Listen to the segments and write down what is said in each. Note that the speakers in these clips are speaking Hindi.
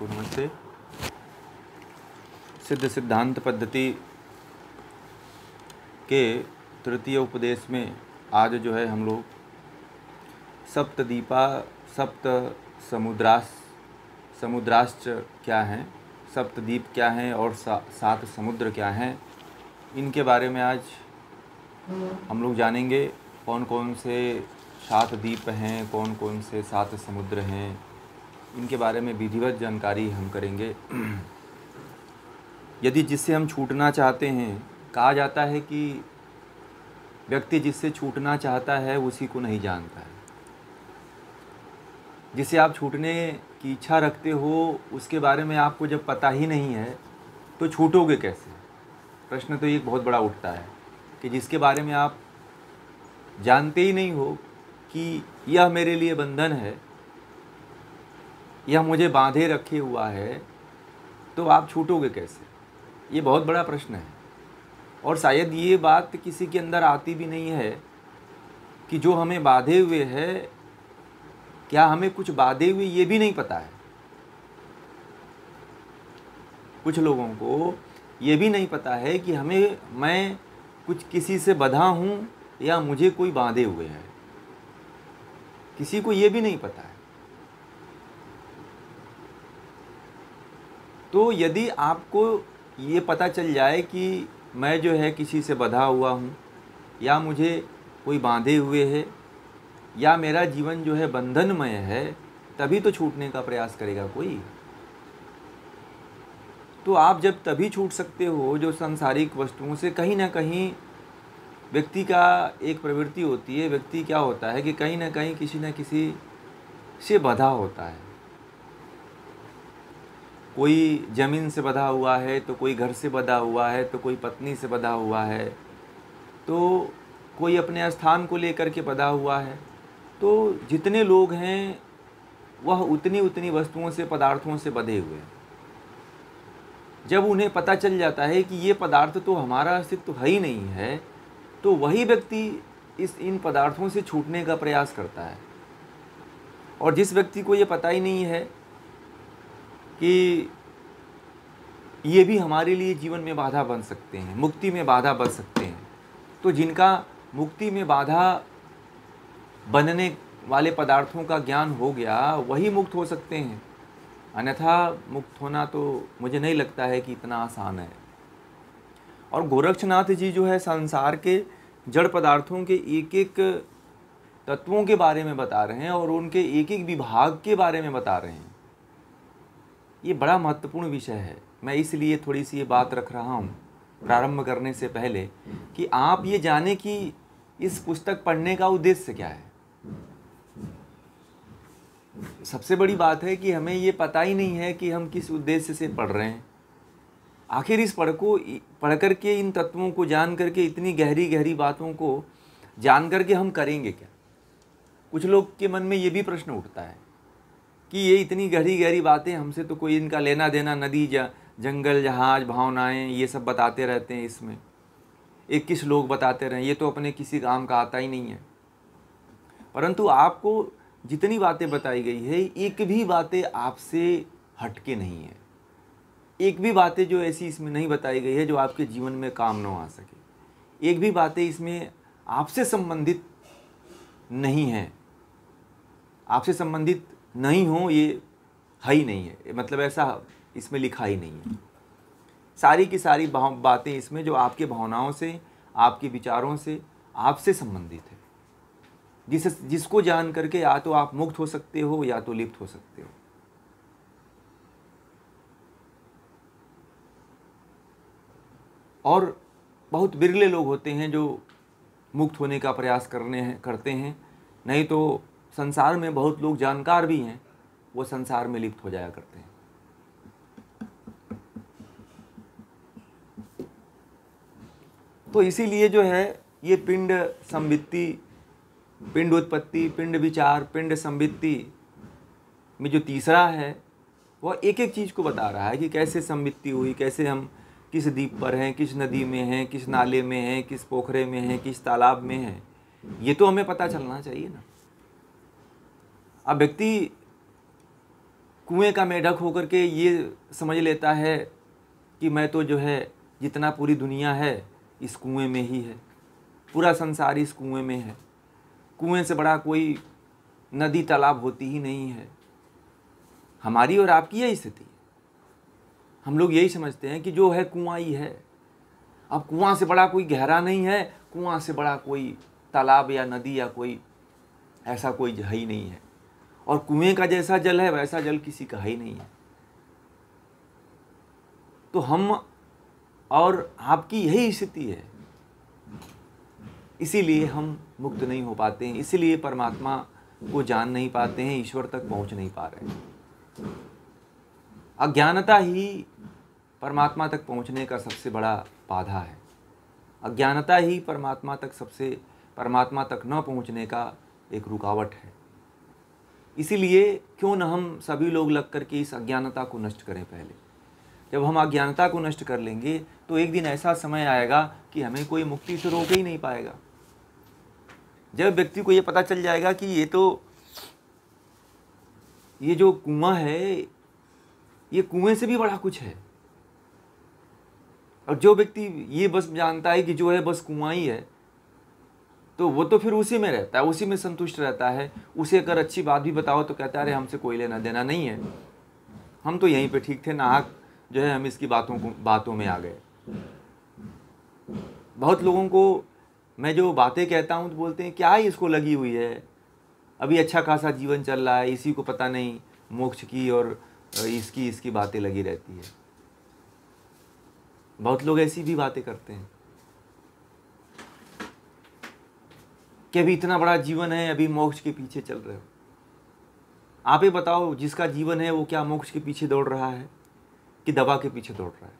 को नमस्ते। सिद्ध सिद्धांत पद्धति के तृतीय उपदेश में आज जो है हम लोग सप्तदीपा सप्त समुद्राश्च क्या हैं, सप्तदीप क्या हैं और सात समुद्र क्या हैं, इनके बारे में आज हम लोग जानेंगे। कौन कौन से सात द्वीप हैं, कौन कौन से सात समुद्र हैं, इनके बारे में विधिवत जानकारी हम करेंगे। यदि जिससे हम छूटना चाहते हैं, कहा जाता है कि व्यक्ति जिससे छूटना चाहता है उसी को नहीं जानता है। जिसे आप छूटने की इच्छा रखते हो उसके बारे में आपको जब पता ही नहीं है तो छूटोगे कैसे? प्रश्न तो ये बहुत बड़ा उठता है कि जिसके बारे में आप जानते ही नहीं हो कि यह मेरे लिए बंधन है, यह मुझे बांधे रखे हुआ है, तो आप छूटोगे कैसे? ये बहुत बड़ा प्रश्न है। और शायद ये बात किसी के अंदर आती भी नहीं है कि जो हमें बांधे हुए है, क्या हमें कुछ बांधे हुए ये भी नहीं पता है। कुछ लोगों को ये भी नहीं पता है कि मैं कुछ किसी से बंधा हूँ या मुझे कोई बांधे हुए है। किसी को ये भी नहीं पता है। तो यदि आपको ये पता चल जाए कि मैं जो है किसी से बंधा हुआ हूँ या मुझे कोई बांधे हुए है या मेरा जीवन जो है बंधनमय है, तभी तो छूटने का प्रयास करेगा कोई। तो आप जब तभी छूट सकते हो जो सांसारिक वस्तुओं से कहीं ना कहीं व्यक्ति का एक प्रवृत्ति होती है। व्यक्ति क्या होता है कि कहीं ना कहीं किसी न किसी से बंधा होता है। कोई ज़मीन से बंधा हुआ है, तो कोई घर से बंधा हुआ है, तो कोई पत्नी से बंधा हुआ है, तो कोई अपने स्थान को लेकर के बंधा हुआ है। तो जितने लोग हैं वह उतनी वस्तुओं से, पदार्थों से बंधे हुए हैं। जब उन्हें पता चल जाता है कि ये पदार्थ तो हमारा अस्तित्व है ही नहीं है, तो वही व्यक्ति इन पदार्थों से छूटने का प्रयास करता है। और जिस व्यक्ति को ये पता ही नहीं है कि ये भी हमारे लिए जीवन में बाधा बन सकते हैं, मुक्ति में बाधा बन सकते हैं, तो जिनका मुक्ति में बाधा बनने वाले पदार्थों का ज्ञान हो गया वही मुक्त हो सकते हैं। अन्यथा मुक्त होना तो मुझे नहीं लगता है कि इतना आसान है। और गोरक्षनाथ जी जो है संसार के जड़ पदार्थों के एक एक तत्वों के बारे में बता रहे हैं और उनके एक एक विभाग के बारे में बता रहे हैं। ये बड़ा महत्वपूर्ण विषय है। मैं इसलिए थोड़ी सी ये बात रख रहा हूँ प्रारंभ करने से पहले कि आप ये जाने कि इस पुस्तक पढ़ने का उद्देश्य क्या है। सबसे बड़ी बात है कि हमें ये पता ही नहीं है कि हम किस उद्देश्य से पढ़ रहे हैं। आखिर इस पढ़ करके, इन तत्वों को जान करके, इतनी गहरी गहरी बातों को जान करके हम करेंगे क्या? कुछ लोग के मन में ये भी प्रश्न उठता है कि ये इतनी गहरी गहरी बातें, हमसे तो कोई इनका लेना देना, नदी जंगल जहाज भावनाएं ये सब बताते रहते हैं, इसमें 21 लोग बताते रहे, ये तो अपने किसी काम का आता ही नहीं है। परंतु आपको जितनी बातें बताई गई है, एक भी बातें आपसे हटके नहीं है। एक भी बातें जो ऐसी इसमें नहीं बताई गई है जो आपके जीवन में काम न आ सके। एक भी बातें इसमें आपसे संबंधित नहीं है। आपसे संबंधित नहीं हो ये है ही नहीं है, मतलब ऐसा इसमें लिखा ही नहीं है। सारी की सारी बातें इसमें जो आपके भावनाओं से, आपके विचारों से, आपसे संबंधित है, जिसको जान करके या तो आप मुक्त हो सकते हो या तो लिप्त हो सकते हो। और बहुत बिरले लोग होते हैं जो मुक्त होने का प्रयास करते हैं। नहीं तो संसार में बहुत लोग जानकार भी हैं, वो संसार में लिप्त हो जाया करते हैं। तो इसीलिए जो है ये पिंड संवित्ति, पिंड उत्पत्ति, पिंड विचार, पिंड संवित्ति में जो तीसरा है वह एक एक चीज़ को बता रहा है कि कैसे संवित्ति हुई, कैसे हम किस द्वीप पर हैं, किस नदी में हैं, किस नाले में हैं, किस पोखरे में हैं, किस तालाब में हैं। ये तो हमें पता चलना चाहिए ना। अब व्यक्ति कुएं का मेढक होकर के ये समझ लेता है कि मैं तो जो है जितना पूरी दुनिया है इस कुएं में ही है, पूरा संसार इस कुएं में है, कुएं से बड़ा कोई नदी तालाब होती ही नहीं है। हमारी और आपकी यही स्थिति है। हम लोग यही समझते हैं कि जो है कुआं ही है। अब कुआं से बड़ा कोई गहरा नहीं है, कुआं से बड़ा कोई तालाब या नदी या कोई ऐसा कोई है ही नहीं है, और कुएं का जैसा जल है वैसा जल किसी का ही नहीं है। तो हम और आपकी यही स्थिति है, इसीलिए हम मुक्त नहीं हो पाते हैं, इसीलिए परमात्मा को जान नहीं पाते हैं, ईश्वर तक पहुंच नहीं पा रहे हैं। अज्ञानता ही परमात्मा तक पहुंचने का सबसे बड़ा बाधा है। अज्ञानता ही परमात्मा तक न पहुंचने का एक रुकावट है। इसीलिए क्यों न हम सभी लोग लग करके इस अज्ञानता को नष्ट करें। पहले जब हम अज्ञानता को नष्ट कर लेंगे तो एक दिन ऐसा समय आएगा कि हमें कोई मुक्ति से रोक ही नहीं पाएगा। जब व्यक्ति को ये पता चल जाएगा कि ये जो कुआं है, ये कुएं से भी बड़ा कुछ है, और जो व्यक्ति ये बस जानता है कि जो है बस कुआं ही है, तो वो तो फिर उसी में रहता है, उसी में संतुष्ट रहता है। उसे अगर अच्छी बात भी बताओ तो कहता है अरे हमसे कोई लेना देना नहीं है, हम तो यहीं पे ठीक थे, नाहक जो है हम इसकी बातों में आ गए। बहुत लोगों को मैं जो बातें कहता हूँ तो बोलते हैं क्या ही इसको लगी हुई है, अभी अच्छा खासा जीवन चल रहा है, इसी को पता नहीं मोक्ष की और इसकी बातें लगी रहती है। बहुत लोग ऐसी भी बातें करते हैं कि अभी इतना बड़ा जीवन है, अभी मोक्ष के पीछे चल रहे हो। आप ही बताओ, जिसका जीवन है वो क्या मोक्ष के पीछे दौड़ रहा है कि दवा के पीछे दौड़ रहा है?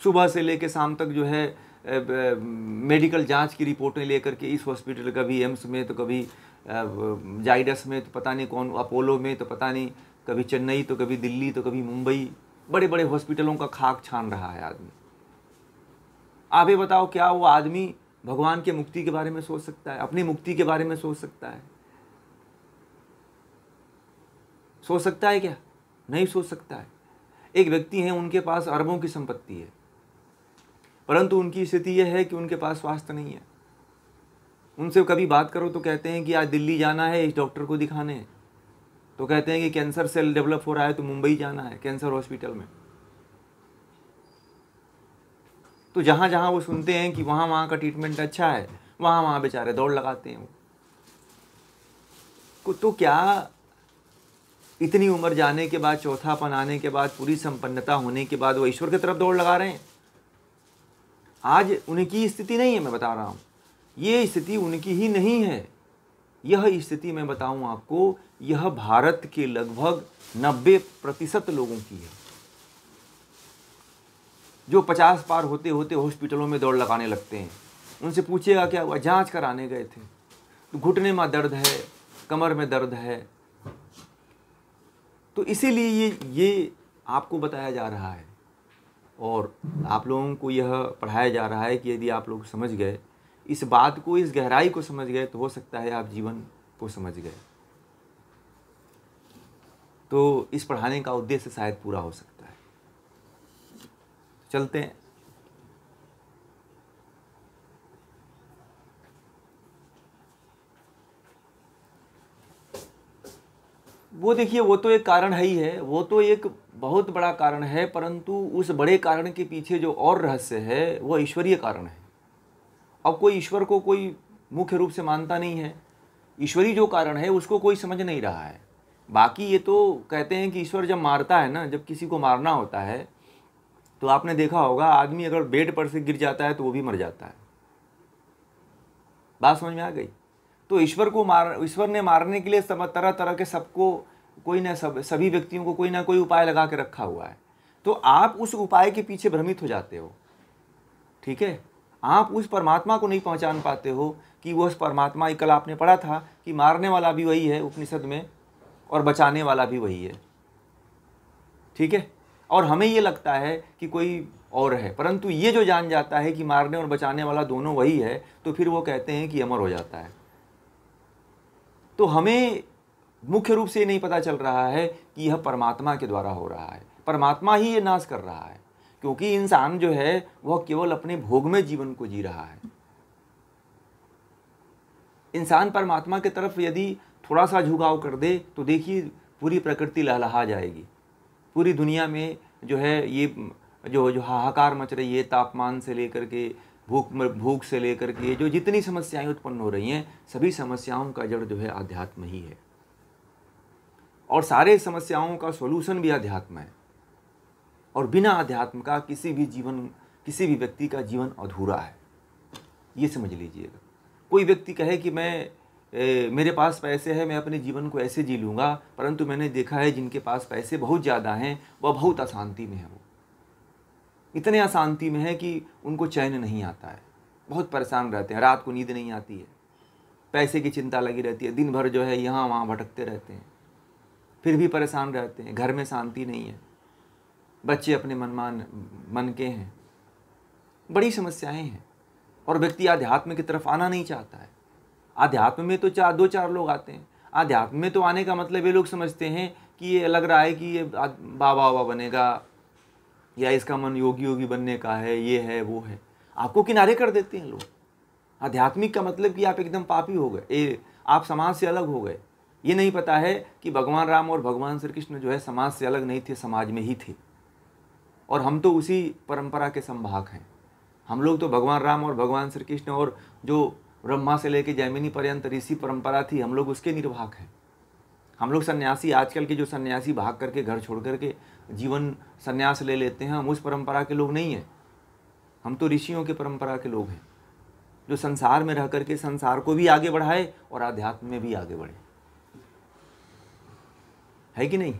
सुबह से लेकर शाम तक जो है मेडिकल जांच की रिपोर्टें लेकर के इस हॉस्पिटल, कभी एम्स में तो कभी जाइडस में तो पता नहीं कौन, अपोलो में तो पता नहीं, कभी चेन्नई तो कभी दिल्ली तो कभी मुंबई, बड़े बड़े हॉस्पिटलों का खाक छान रहा है आदमी। आप ही बताओ, क्या वो आदमी भगवान के मुक्ति के बारे में सोच सकता है? अपनी मुक्ति के बारे में सोच सकता है? सोच सकता है क्या? नहीं सोच सकता है। एक व्यक्ति हैं, उनके पास अरबों की संपत्ति है, परंतु उनकी स्थिति यह है कि उनके पास स्वास्थ्य नहीं है। उनसे कभी बात करो तो कहते हैं कि आज दिल्ली जाना है इस डॉक्टर को दिखाने, तो कहते हैं कि कैंसर सेल डेवलप हो रहा है तो मुंबई जाना है कैंसर हॉस्पिटल में। तो जहाँ जहाँ वो सुनते हैं कि वहाँ का ट्रीटमेंट अच्छा है, वहाँ बेचारे दौड़ लगाते हैं वो। तो क्या इतनी उम्र जाने के बाद, चौथापन आने के बाद, पूरी संपन्नता होने के बाद वो ईश्वर की तरफ दौड़ लगा रहे हैं? आज उनकी स्थिति नहीं है, मैं बता रहा हूँ, ये स्थिति उनकी ही नहीं है। यह स्थिति मैं बताऊँ आपको, यह भारत के लगभग 90% लोगों की है, जो 50 पार होते होते हॉस्पिटलों में दौड़ लगाने लगते हैं। उनसे पूछिएगा क्या हुआ, जांच कराने गए थे तो घुटने में दर्द है, कमर में दर्द है। तो इसीलिए ये आपको बताया जा रहा है और आप लोगों को यह पढ़ाया जा रहा है कि यदि आप लोग समझ गए इस बात को, इस गहराई को समझ गए, तो हो सकता है आप जीवन को समझ गए, तो इस पढ़ाने का उद्देश्य शायद पूरा हो सकता है। चलते हैं। वो देखिए, वो तो एक कारण है ही है, वो तो एक बहुत बड़ा कारण है, परंतु उस बड़े कारण के पीछे जो और रहस्य है वो ईश्वरीय कारण है। अब कोई ईश्वर को कोई मुख्य रूप से मानता नहीं है, ईश्वरीय जो कारण है उसको कोई समझ नहीं रहा है। बाकी ये तो कहते हैं कि ईश्वर जब मारता है ना, जब किसी को मारना होता है तो आपने देखा होगा, आदमी अगर बेड पर से गिर जाता है तो वो भी मर जाता है। बात समझ में आ गई? तो ईश्वर ने मारने के लिए सब तरह तरह के सबको, कोई ना सभी व्यक्तियों को कोई ना कोई उपाय लगा के रखा हुआ है। तो आप उस उपाय के पीछे भ्रमित हो जाते हो, ठीक है? आप उस परमात्मा को नहीं पहचान पाते हो कि वो उस परमात्मा, कल आपने पढ़ा था कि मारने वाला भी वही है उपनिषद में और बचाने वाला भी वही है, ठीक है? और हमें ये लगता है कि कोई और है, परंतु ये जो जान जाता है कि मारने और बचाने वाला दोनों वही है, तो फिर वो कहते हैं कि अमर हो जाता है। तो हमें मुख्य रूप से ये नहीं पता चल रहा है कि यह परमात्मा के द्वारा हो रहा है, परमात्मा ही ये नाश कर रहा है, क्योंकि इंसान जो है वह केवल अपने भोग में जीवन को जी रहा है। इंसान परमात्मा की तरफ यदि थोड़ा सा झुकाव कर दे तो देखिए पूरी प्रकृति लहलहा जाएगी। पूरी दुनिया में जो है ये जो हाहाकार मच रही है, तापमान से लेकर के भूख से लेकर के जो जितनी समस्याएं उत्पन्न हो रही हैं, सभी समस्याओं का जड़ जो है आध्यात्म ही है, और सारे समस्याओं का सॉल्यूशन भी अध्यात्म है। और बिना अध्यात्म का किसी भी व्यक्ति का जीवन अधूरा है, ये समझ लीजिएगा। कोई व्यक्ति कहे कि मेरे पास पैसे हैं, मैं अपने जीवन को ऐसे जी लूँगा, परंतु मैंने देखा है जिनके पास पैसे बहुत ज़्यादा हैं वह बहुत अशांति में है। वो इतने अशांति में है कि उनको चैन नहीं आता है, बहुत परेशान रहते हैं, रात को नींद नहीं आती है, पैसे की चिंता लगी रहती है, दिन भर जो है यहाँ वहाँ भटकते रहते हैं, फिर भी परेशान रहते हैं, घर में शांति नहीं है, बच्चे अपने मन के हैं, बड़ी समस्याएं हैं, और व्यक्ति आध्यात्म की तरफ आना नहीं चाहता है। आध्यात्म में तो दो चार लोग आते हैं। आध्यात्म में तो आने का मतलब ये लोग समझते हैं कि ये लग रहा है कि ये बाबा बनेगा, या इसका मन योगी बनने का है, ये है वो है, आपको किनारे कर देते हैं लोग। आध्यात्मिक का मतलब कि आप एकदम पापी हो गए, आप समाज से अलग हो गए। ये नहीं पता है कि भगवान राम और भगवान श्री कृष्ण जो है समाज से अलग नहीं थे, समाज में ही थे, और हम तो उसी परंपरा के संभाग हैं। हम लोग तो भगवान राम और भगवान श्री कृष्ण और जो ब्रह्मा से लेकर जैमिनी पर्यंत ऋषि परंपरा थी, हम लोग उसके निर्वाहक हैं। हम लोग सन्यासी, आजकल के जो सन्यासी भाग करके घर छोड़ करके जीवन सन्यास ले लेते हैं, हम उस परंपरा के लोग नहीं हैं। हम तो ऋषियों के परंपरा के लोग हैं, जो संसार में रह करके संसार को भी आगे बढ़ाए और आध्यात्म में भी आगे बढ़े, है कि नहीं?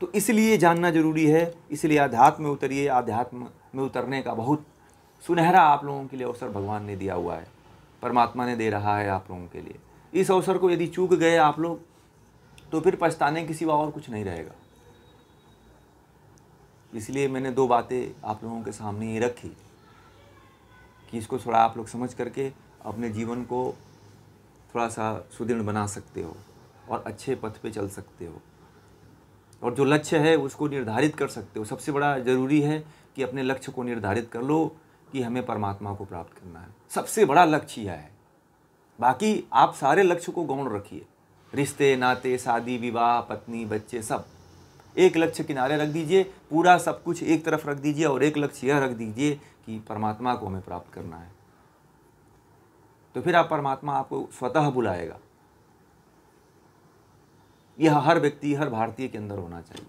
तो इसलिए जानना जरूरी है, इसलिए आध्यात्म में उतरिए। आध्यात्म में उतरने का बहुत सुनहरा आप लोगों के लिए अवसर भगवान ने दिया हुआ है, परमात्मा ने दे रहा है आप लोगों के लिए। इस अवसर को यदि चूक गए आप लोग तो फिर पछताने के सिवा और कुछ नहीं रहेगा। इसलिए मैंने दो बातें आप लोगों के सामने ये रखी कि इसको थोड़ा आप लोग समझ करके अपने जीवन को थोड़ा सा सुदृढ़ बना सकते हो और अच्छे पथ पे चल सकते हो, और जो लक्ष्य है उसको निर्धारित कर सकते हो। सबसे बड़ा ज़रूरी है कि अपने लक्ष्य को निर्धारित कर लो कि हमें परमात्मा को प्राप्त करना है, सबसे बड़ा लक्ष्य यह है। बाकी आप सारे लक्ष्य को गौण रखिए, रिश्ते नाते, शादी विवाह, पत्नी बच्चे, सब एक लक्ष्य किनारे रख दीजिए, पूरा सब कुछ एक तरफ रख दीजिए, और एक लक्ष्य यह रख दीजिए कि परमात्मा को हमें प्राप्त करना है। तो फिर आप परमात्मा आपको स्वतः बुलाएगा। यह हर व्यक्ति, हर भारतीय के अंदर होना चाहिए।